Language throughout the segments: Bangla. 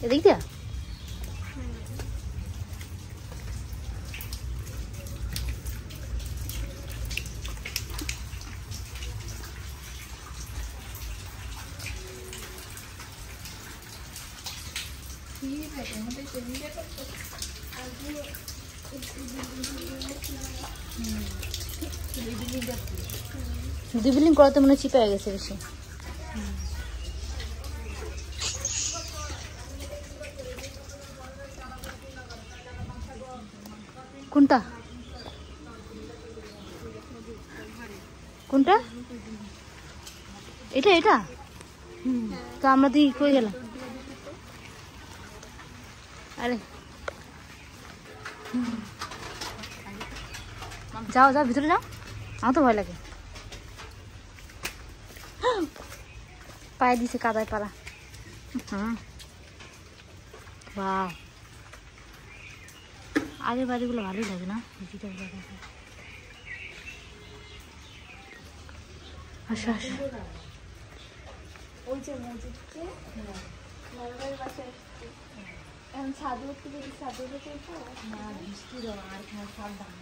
এদিক দিয়া দুই বিল্ডিং করাতে মনে চিপে গেছে বেশি। কোনটা কোনটা এটা এটা তো আমরা তো কই গেলাম। আরে যাও যাও ভিতরে যাও, আমার তো ভয় লাগে। পায়ে দিছে কাদায় পাড়া। বাহ, আগের বাড়িগুলো ভালোই লাগে না? আচ্ছা আচ্ছা ওই যে মসজিদকে নরমাল বাসায় এখন ছাদে উঠতে যদি ছাদে উঠে না বৃষ্টি দেওয়া আর খাওয়া সব দাম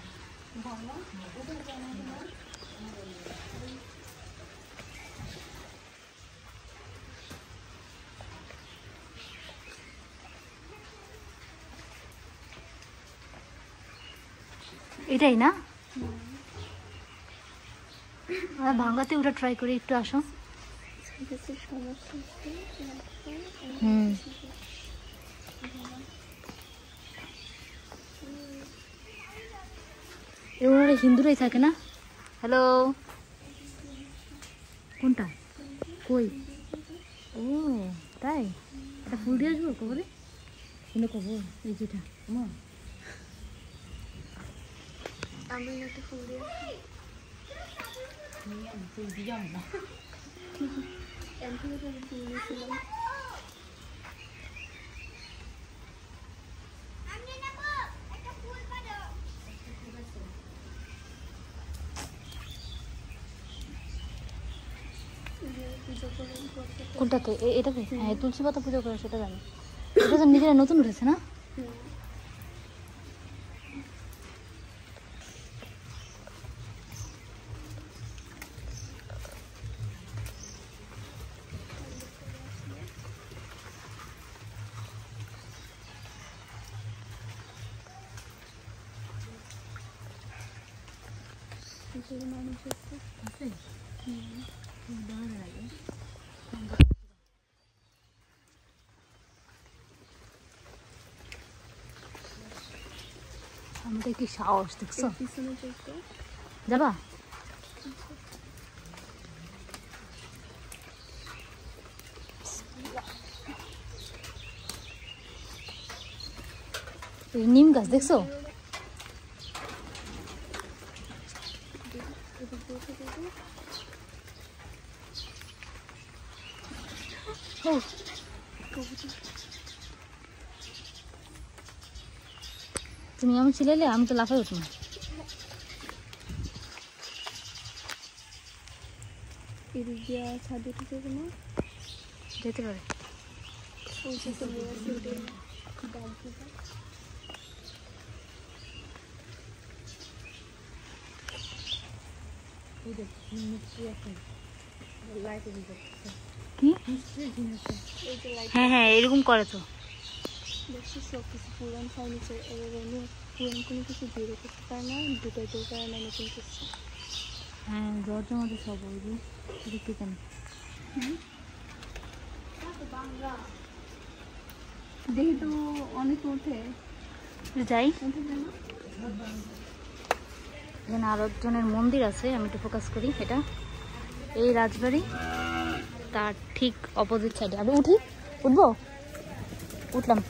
ভালো ওদের জানা না। এটাই না? ভাঙ্গাতে ওটা ট্রাই করে একটু আসো। ওনারা হিন্দুরাই থাকে না? হ্যালো, কোনটা কই? ও তাই, এটা ফুল দিয়ে আসবো কবরে? শুনে কবর এই যেটা আমার আমি একটা ফুল দিয়ে ফুল দিয়ে না ফুল দিয়েছিলাম। কোনটাতে? এটাতে? হ্যাঁ, তুলসী পাতা পুজো করে সেটা জানি। এটা তো নিজেরা নতুন উঠেছে না? মানুষ আছে আমাদের কি সাহস দেখছো? যাবা? নিম গাছ দেখছো? তুমি আমি ছিলে, আমি তো লাফাই উঠলাম। যেতে পারে। হ্যাঁ হ্যাঁ, এরকম করে তো। সব কিছু পুরান ফার্নিচার পুরান কোনো কিছু বেরো করতে পারে না, দুটাই তো পারে না নতুন কিছু। হ্যাঁ, দরজার মধ্যে সব ওই দেখতে কেন দেখি তো অনেক ওঠে। যাই, এখানে আরো একজনের মন্দির আছে, আমি একটু ফোকাস করি। এটা এই রাজবাড়ি, তার ঠিক অপোজিট সাইডে। আমি উঠবো, উঠলাম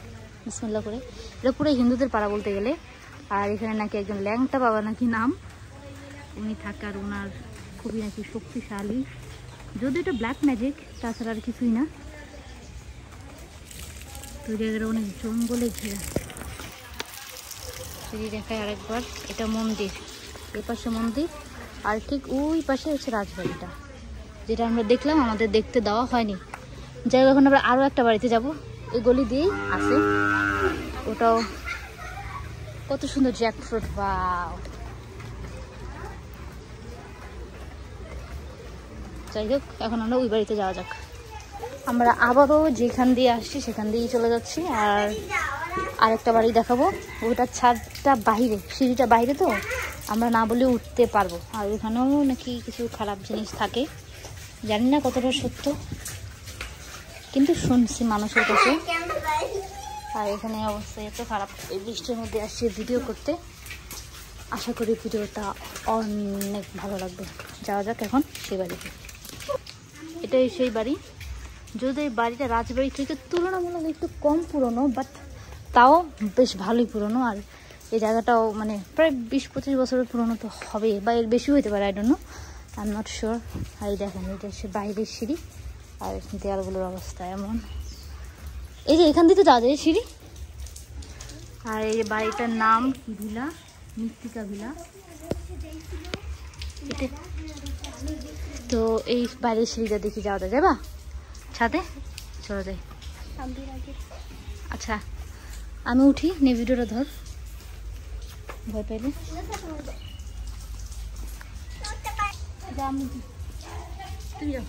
বিসমিল্লাহ করে। এটা পুরো হিন্দুদের পাড়া বলতে গেলে। আর এখানে নাকি একজন ল্যাংটা বাবা নাকি নাম, উনি থাকার, ওনার খুবই নাকি শক্তিশালী, যদি এটা ব্ল্যাক ম্যাজিক, তাছাড়া আর কিছুই না। তো জায়গাটা অনেক জঙ্গলে ঘেরা। যদি দেখায় আরেকবার, এটা মন্দির, এই পাশে মন্দির, আর ঠিক ওই পাশে হচ্ছে রাজবাড়িটা, যেটা আমরা দেখলাম, আমাদের দেখতে দেওয়া হয়নি। যাই হোক, এখন আমরা আরও একটা বাড়িতে যাব, এই গলি দিয়েই আছে, ওটাও কত সুন্দর জ্যাকফ্রুট। ওয়াও! যাই হোক, এখন আমরা ওই বাড়িতে যাওয়া যাক। আমরা আবারও যেখান দিয়ে আসছি সেখান দিয়েই চলে যাচ্ছি। আর আরেকটা বাড়ি দেখাবো, ওটার ছাদটা বাইরে, সিঁড়িটা বাইরে, তো আমরা না বলে উঠতে পারবো। আর ওখানেও নাকি কিছু খারাপ জিনিস থাকে, জানি না কতটা সত্য, কিন্তু শুনছি মানুষের কাছে। আর এখানে অবস্থা এত খারাপ, এই বৃষ্টির মধ্যে আসছি ভিডিও করতে। আশা করি ভিডিওটা অনেক ভালো লাগবে। যাওয়া যাক এখন সেই বাড়িতে। এটাই সেই বাড়ি, যদিও এই বাড়িটা রাজবাড়ি থেকে তুলনামূলক একটু কম পুরনো, বাট তাও বেশ ভালোই পুরনো। আর এই জায়গাটাও মানে প্রায় 20-25 বছরের পুরনো তো হবে, বা এর বেশি হতে পারে, I don't know, I am not sure. আর এই দেখেন, এটা হচ্ছে বাইরের সিঁড়ি, আর দেয়ালগুলোর অবস্থা এমন। এই যে এখান দিয়ে তো যাওয়া যায় সিঁড়ি। আর এই বাড়িটার নাম কি ভিলা, মৃত্তিকা ভিলা। তো এই বাইরের সিঁড়িটা দেখি যাওয়া যায়, যাবা ছাদে? চলে যাই। আচ্ছা, আমি উঠি, নে ভিডিওটা ধর, ভয় পাইলে। তুমি যাও।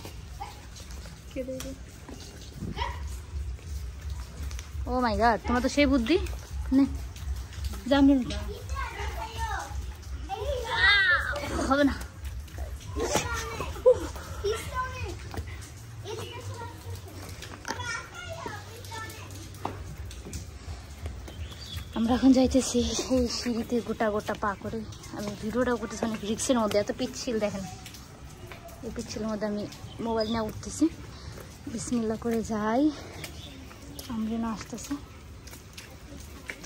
ও মাই গড, তোমার তো সেই বুদ্ধি। নে জাম, হবে না। আমরা এখন যাইতেছি এই সিঁড়িতে গোটা গোটা পা করে। আমি ভিডিওটা করতেছি অনেক রিক্সের মধ্যে, এত পিচ্ছিল দেখেন, এই পিচ্ছিলের মধ্যে আমি মোবাইল নিয়ে উঠতেছি। বিসমিল্লাহ করে যাই, আমরা না আসতেছে,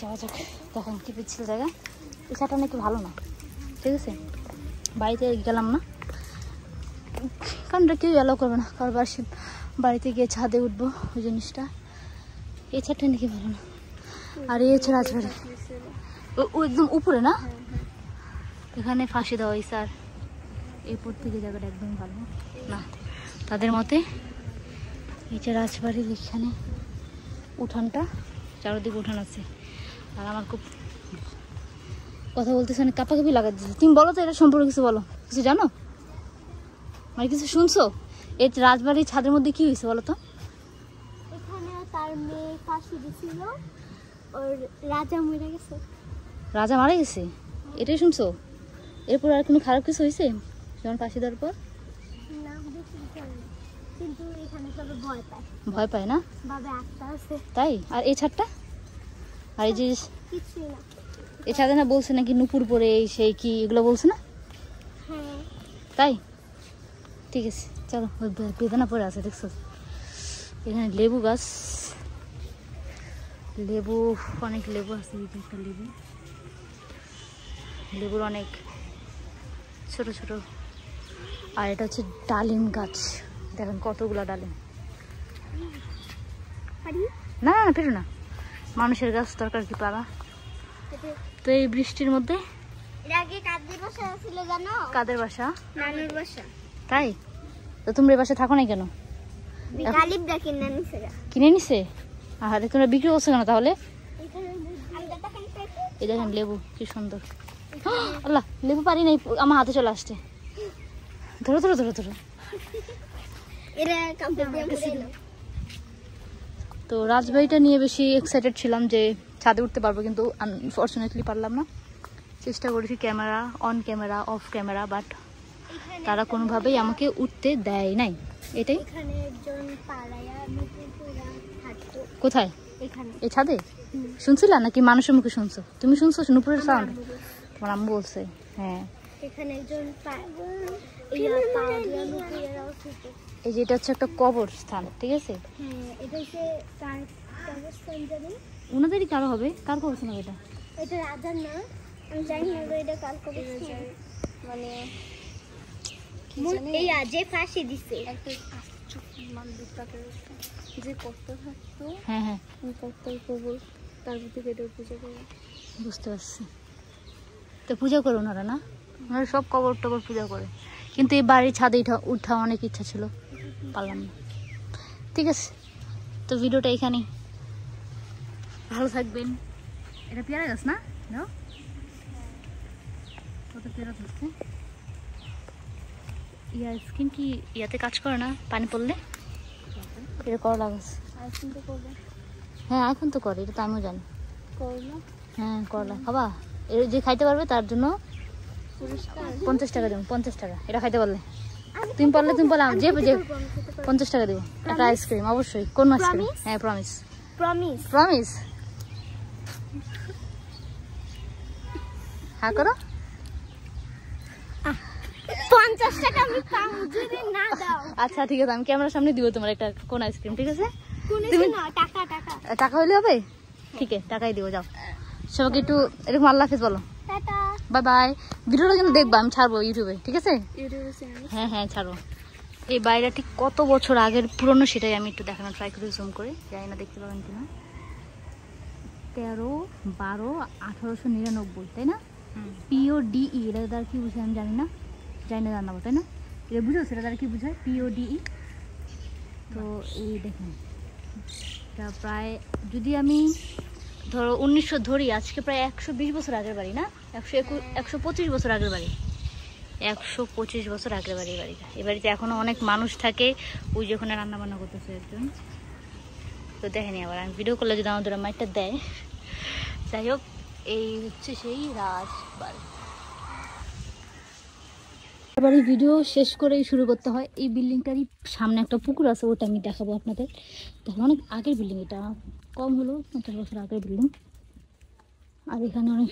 যাওয়া যাক। দেখেন কি পিচ্ছিল জায়গা, এই ছাদটা নাকি ভালো না, ঠিক আছে? বাড়িতে গেলাম না, কারণ কেউ অ্যালাউ করবে না কারোর বাড়িতে গিয়ে ছাদে উঠবো ওই জিনিসটা। এই ছাদটা নাকি ভালো না। আর এই হচ্ছে রাজবাড়ি, ও একদম উপরে না, এখানে ফাঁসি দেওয়া হয়েছে। আর এরপর থেকে জায়গাটা একদম ভালো না তাদের মতে। এই যে রাজবাড়ির এখানে উঠানটা, চারদিকে উঠান আছে। আর আমার খুব কথা বলতেছে, অনেক কাঁপাকাঁপি লাগা দিচ্ছে। তুমি বলো তো এটা সম্পর্কে কিছু বলো, কিছু জানো, মানে কিছু শুনছো? এই রাজবাড়ির ছাদের মধ্যে কি হয়েছে বলো তো? এখানে তার মেয়ে ফাঁসি দিছিল, ওর রাজা মরে গেছে। রাজা মারা গেছে, এটাই শুনছো? এরপর আর কোনো খারাপ কিছু হয়েছে যেমন ফাঁসি দেওয়ার পর? না, কিন্তু এখানে সবাই ভয় পায়। ভয় পায় না? বাবে আত্মা আছে তাই? আর এই ছাদটা, আর এই যে কিছুই না, এই ছাদে না বলছে নাকি নুপুর পরে এই সেই কি, এগুলো বলছে না? হ্যাঁ তাই? ঠিক আছে, চলো। ওই বেদনা পড়ে আছে দেখছো, এখানে লেবু গাছ, লেবু, অনেক লেবু আছে। এই যে একটা লেবু, লেবুর অনেক ছোট ছোট। আর এটা হচ্ছে ডালিম গাছ, দেখেন কতগুলা ডালিম। না না ফেরো না, মানুষের গাছ দরকার কি পারা। তো এই বৃষ্টির মধ্যে কাদের বাসা ছিল জানো? কাদের বাসা? নানুর বাসা। তাই? তো তোমরা এই বাসায় থাকো না কেন? কিনে নিছে? আর তোমরা বিক্রি করছো কেন তাহলে? এই দেখেন লেবু কি সুন্দর। আল্লাহ, লেবু পারি নাই, আমার হাতে চলে আসছে। ধরো ধরো ধরো ধরো। তো রাজবাড়িটা নিয়ে বেশি এক্সাইটেড ছিলাম যে ছাদে উঠতে পারবো, কিন্তু আনফরচুনেটলি পারলাম না। চেষ্টা করেছি camera on, camera off camera, but তারা কোনোভাবেই আমাকে উঠতে দেয় নাই। এটাই। কোথায়? এই ছাদে? শুনছিলা নাকি মানুষের মুখে শুনছো? তুমি শুনছো নুপুরের সাউন্ড? তোমার আম্মু বলছে। হ্যাঁ, এই যে এটা হচ্ছে একটা কবর স্থান, ঠিক আছে? ওনাদেরই কারো হবে, কার কবর স্থান এটা? এটা রাজার না, আমি জানি না এটা কার কবর স্থান। মানে এই যে ফাঁসি দিছে একটা যে কর্তা থাকতো, হ্যাঁ হ্যাঁ, ওই কর্তার কবর, তার প্রতি এটা পূজা করে। বুঝতে পারছি। তো পূজা করো ওনারা না? ওরা সব কবর টবর পূজা করে, কিন্তু এই বাড়ির ছাদে উঠা অনেক ইচ্ছা ছিল, পারলাম না। ঠিক আছে, তো ভিডিওটা এখানেই। ভালো থাকবেন। এটা পেয়ারা গাছ না? নাও কত পেয়ারা ধরছে। ইয়ার স্কিন কি ইয়াতে কাজ করে না পানি পড়লে? এটা করলা গাছ। হ্যাঁ এখন তো করে, এটা তো আমিও জানি। হ্যাঁ করলা খাবা? এর যে খাইতে পারবে তার জন্য 50 টাকা দেবো। 50 টাকা এটা খাইতে পারলে। তুমি পারলে যে 50 টাকা দেবো একটা আইসক্রিম। অবশ্যই। কোন আইসক্রিম? হ্যাঁ প্রমিস। প্রমিস। হ্যাঁ করো। 50 টাকা আমি পাবো যদি না দাও। আচ্ছা ঠিক আছে, আমি ক্যামেরার সামনে দিব তোমার একটা কোন আইসক্রিম। ঠিক আছে? তুমি না টাকা টাকা হইলে হবে? ঠিক আছে টাকাই দিব। যাও সবাইকে একটু এরকম আল্লাহ হাফেজ বলো। টাটা। Bye bye. ভিডিওটা কিন্তু দেখবা, আমি ছাড়বো ইউটিউবে। ঠিক আছে? ইউটিউবে চ্যানেল। হ্যাঁ ছাড়বো। এই বাড়িটা ঠিক কত বছর আগের পুরনো সেটাই আমি একটু দেখানোর ট্রাই করি জুম করে। জানি না দেখতে পাবেন কিনা। 13/12/1899, তাই না? PODE এটা দ্বারা কি বুঝায় আমি জানি না, জানাবো তাই না? এটা বুঝো সেটা দ্বারা কি বুঝায় PODE? তো এই দেখুন এটা প্রায় যদি আমি ধরো 1900 ধরি, আজকে প্রায় 120 বছর আগের বাড়ি না? 125 বছর আগের বাড়ি। 125 বছর আগের বাড়ি এই বাড়িটা। এই বাড়িতে এখনো অনেক মানুষ থাকে। ওই যে ওখানে রান্না বান্না করতেছে একজন, তো দেখেনি। আবার আমি ভিডিও করলে যদি আমাদের মাইকটা দেয়। যাই হোক, এই হচ্ছে সেই রাজবাড়ি। বাড়ির ভিডিও শেষ করেই শুরু করতে হয়। এই বিল্ডিংটারই সামনে একটা পুকুর আছে, ওটা আমি দেখাবো আপনাদের। দেখো অনেক আগের বিল্ডিং, এটা কম হলো 50 বছর আগের বিল্ডিং। আর এখানে অনেক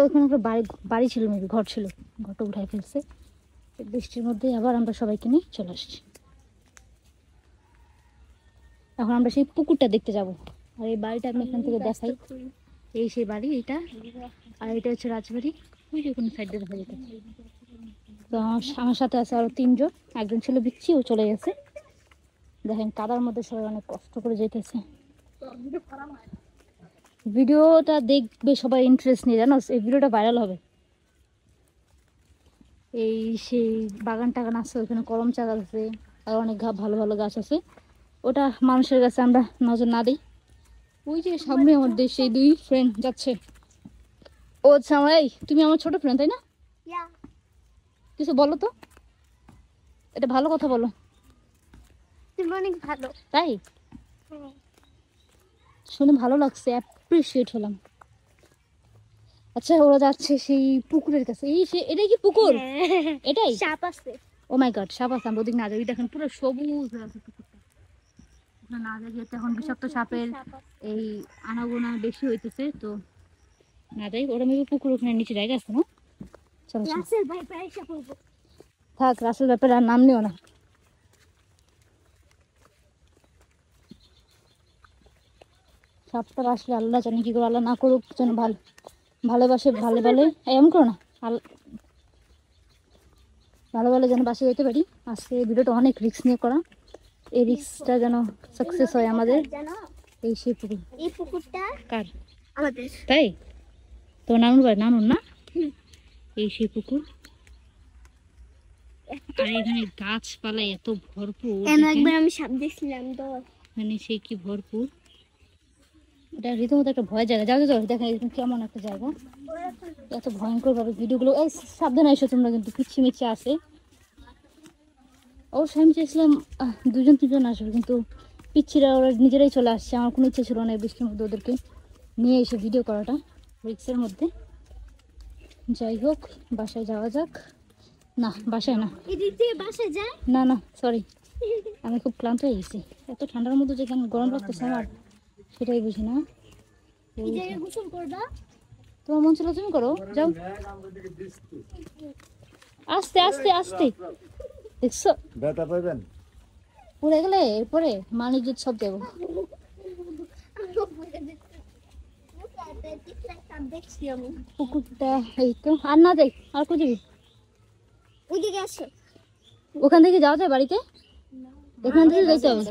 ওখানে একটা বাড়ি ছিল, মেবি ঘর ছিল, ঘরটা উঠাই ফেলছে বৃষ্টির মধ্যে। আবার আমরা সবাইকে নিয়ে চলে আসছি। এখন আমরা সেই পুকুরটা দেখতে যাব। আর এই বাড়িটা আমি এখান থেকে দেখাই। এই সেই বাড়ি এটা, আর এটা হচ্ছে রাজবাড়ি। ওই যে কোনো সাইডে দেখা যেত। তো আমার সাথে আছে আরো 3 জন। একজন ছিল বিচ্ছি, ও চলে গেছে। দেখেন কাদার মধ্যে সবাই অনেক কষ্ট করে যেতেছে। ভিডিওটা দেখবে সবাই ইন্টারেস্ট নিয়ে, জানো এই ভিডিওটা ভাইরাল হবে। এই সেই বাগান টাগান আছে, ওখানে করম চা গাছ আছে, আর অনেক ভালো ভালো গাছ আছে। ওটা মানুষের কাছে আমরা নজর না দিই। ওই যে সামনে আমাদের সেই 2 ফ্রেন্ড যাচ্ছে। ও আচ্ছা, তুমি আমার ছোট ফ্রেন্ড তাই না? কিছু বলো তো, এটা ভালো কথা বলো। তুমি অনেক ভালো। তাই শুনে ভালো লাগছে, অ্যাপ্রিশিয়েট হলাম। আচ্ছা ওরা যাচ্ছে সেই পুকুরের কাছে। এটাই কি পুকুর? এটাই সাপ আছে। ও মাই গড, সাপ আছে। আমরা ওদিক না যাই, দেখেন পুরো সবুজ আছে পুকুরটা। না যাই, এখন বিষাক্ত সাপের এই আনাগোনা বেশি হইতেছে, তো না যাই। ওরা মেবি পুকুর ওখানে নিচে জায়গা আছে না? চলো থাক, রাসেল ব্যাপারে আর নাম নিও না। সাপটা আসলে আল্লাহ জানি কি করে, আল্লাহ না করুক যেন। ভালোবাসে ভালো ভালো এমন করো না, ভালো ভালো যেন বাসে যেতে পারি। আজকে ভিডিওটা অনেক রিস্ক নিয়ে করা, এই রিস্কটা যেন সাকসেস হয় আমাদের। এই সেই পুকুর, এই পুকুরটা কার? আমাদের। তাই তোমার নানুর বাড়ি? নানুর না? এই সেই পুকুর। আর এখানে গাছপালা এত ভরপুর। একবার আমি সাপ দেখছিলাম তো, মানে সে কি ভরপুর। এটা রীতিমতো একটা ভয় জায়গা। যাও যাও, দেখেন কেমন একটা জায়গা, এত ভয়ঙ্কর ভাবে ভিডিওগুলো। এই সাবধানে এসো তোমরা, কিন্তু পিচ্ছি মিচ্ছি আছে। অবশ্যই আমি চেয়েছিলাম 2-3 জন আসবে, কিন্তু পিচ্ছিরা ওরা নিজেরাই চলে আসছে। আমার কোনো ইচ্ছে ছিল না এই বৃষ্টির মধ্যে ওদেরকে নিয়ে এসে ভিডিও করাটা, রিক্সের মধ্যে। যাই হোক, বাসায় যাওয়া যাক। না বাসায় না, বাসায় যায় না সরি, আমি খুব ক্লান্ত হয়ে গেছি। এত ঠান্ডার মধ্যে যে কেন গরম লাগতেছে আমার, সেটাই বুঝি না। তোমার মন ছিল তুমি করো, যাও। আস্তে আস্তে আস্তে, দেখছো ব্যথা পাবেন? পড়ে গেলে এরপরে মানিজ্য সব দেবো। পুকুরটা এই তো, আর না যাই, আর কোথায় যাবি? ওইদিকে আসো। ওখান থেকে যাওয়া যায় বাড়িতে? এখান থেকে যাইতে হবে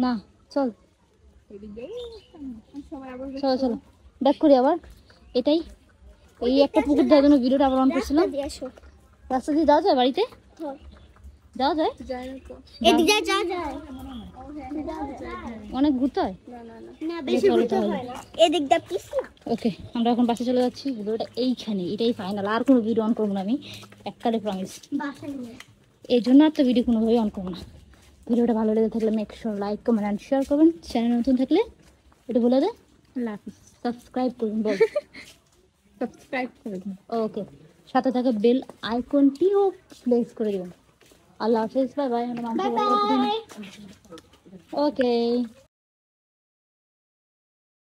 না? চল চলো চলো, ব্যাক করি আবার। এটাই এই একটা পুকুর দেওয়ার জন্য ভিডিওটা আবার অন করছিলাম। রাস্তা দিয়ে যাওয়া যায় বাড়িতে? যাওয়া যায়? এদিকে যাওয়া যায়, অনেক ঘুরতে হয়। না বেশি ঘুরতে হয় না, এদিক দা পিস না। ওকে, আমরা এখন বাসে চলে যাচ্ছি। ভিডিওটা এইখানে, এটাই ফাইনাল। আর কোনো ভিডিও অন করবো না আমি, এককালে প্রমিস। বাসায় নিয়ে এই জন্য আর তো ভিডিও কোনোভাবেই অন করবো না। ভিডিওটা ভালো লেগে থাকলে make sure like comment and share করবেন। চ্যানেল নতুন থাকলে এটা বলে দে, সাবস্ক্রাইব করুন। বল সাবস্ক্রাইব করুন। ওকে, সাথে থাকা বেল আইকনটিও প্লেস করে দেবেন। আল্লাহ হাফেজ, বাই বাই। Bye bye. ওকে।